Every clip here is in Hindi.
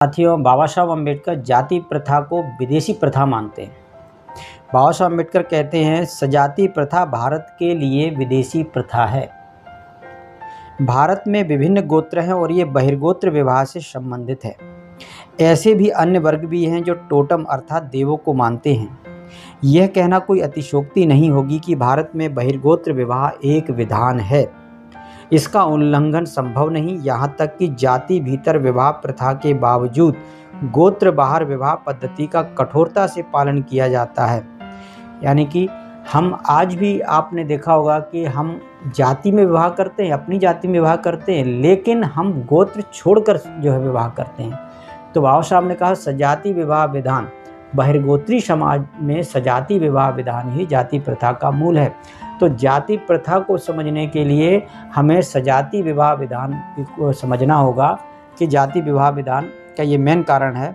साथियों, बाबा साहब अम्बेडकर जाति प्रथा को विदेशी प्रथा मानते हैं। बाबा साहब अम्बेडकर कहते हैं सजाति प्रथा भारत के लिए विदेशी प्रथा है। भारत में विभिन्न गोत्र हैं और ये बहिर्गोत्र विवाह से संबंधित है। ऐसे भी अन्य वर्ग भी हैं जो टोटम अर्थात देवों को मानते हैं। यह कहना कोई अतिशयोक्ति नहीं होगी कि भारत में बहिर्गोत्र विवाह एक विधान है। इसका उल्लंघन संभव नहीं, यहाँ तक कि जाति भीतर विवाह प्रथा के बावजूद गोत्र बाहर विवाह पद्धति का कठोरता से पालन किया जाता है। यानी कि हम आज भी, आपने देखा होगा कि हम जाति में विवाह करते हैं, अपनी जाति में विवाह करते हैं, लेकिन हम गोत्र छोड़कर जो है विवाह करते हैं। तो बाबा साहब ने कहा सजाति विवाह विधान, बहिर्गोत्री समाज में सजाति विवाह विधान ही जाति प्रथा का मूल है। तो जाति प्रथा को समझने के लिए हमें सजाति विवाह विधान को समझना होगा कि जाति विवाह विधान का ये मेन कारण है।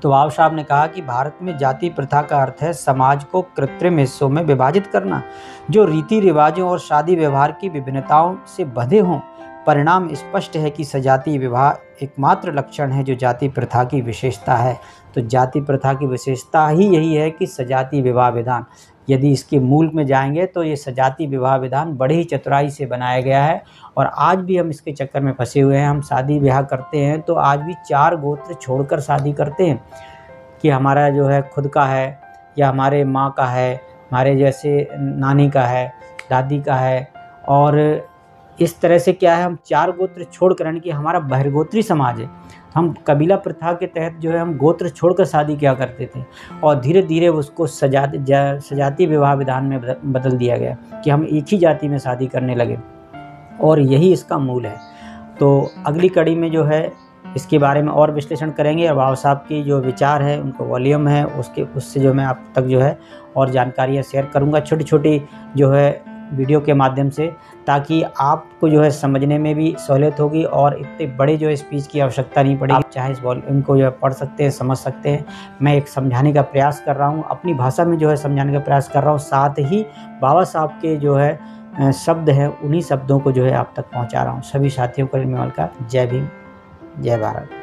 तो बाबा साहब ने कहा कि भारत में जाति प्रथा का अर्थ है समाज को कृत्रिम हिस्सों में विभाजित करना, जो रीति रिवाजों और शादी व्यवहार की विभिन्नताओं से बंधे हों। परिणाम स्पष्ट है कि सजाति विवाह एकमात्र लक्षण है जो जाति प्रथा की विशेषता है। तो जाति प्रथा की विशेषता ही यही है कि सजाति विवाह विधान, यदि इसके मूल में जाएंगे तो ये सजाति विवाह विधान बड़े ही चतुराई से बनाया गया है। और आज भी हम इसके चक्कर में फंसे हुए हैं। हम शादी ब्याह करते हैं तो आज भी 4 गोत्र छोड़कर शादी करते हैं कि हमारा जो है खुद का है या हमारे माँ का है, हमारे जैसे नानी का है, दादी का है। और इस तरह से क्या है, हम 4 गोत्र छोड़कर, यानी कि हमारा बहिर्गोत्री समाज है। हम कबीला प्रथा के तहत जो है हम गोत्र छोड़कर शादी किया करते थे और धीरे धीरे उसको सजाति विवाह विधान में बदल दिया गया कि हम एक ही जाति में शादी करने लगे, और यही इसका मूल है। तो अगली कड़ी में जो है इसके बारे में और विश्लेषण करेंगे। और बाबा साहब की जो विचार है, उनको वॉल्यूम है, उससे जो मैं आप तक जो है और जानकारियाँ शेयर करूँगा छोटी छोटी जो है वीडियो के माध्यम से, ताकि आपको जो है समझने में भी सहूलियत होगी और इतने बड़े जो है स्पीच की आवश्यकता नहीं पड़ेगी। आप चाहे इस वॉल्यूम को जो है पढ़ सकते हैं, समझ सकते हैं। मैं एक समझाने का प्रयास कर रहा हूँ, अपनी भाषा में जो है समझाने का प्रयास कर रहा हूँ। साथ ही बाबा साहब के जो है शब्द हैं, उन्हीं शब्दों को जो है आप तक पहुँचा रहा हूँ। सभी साथियों को निर्मल का जय भीम, जय भारत।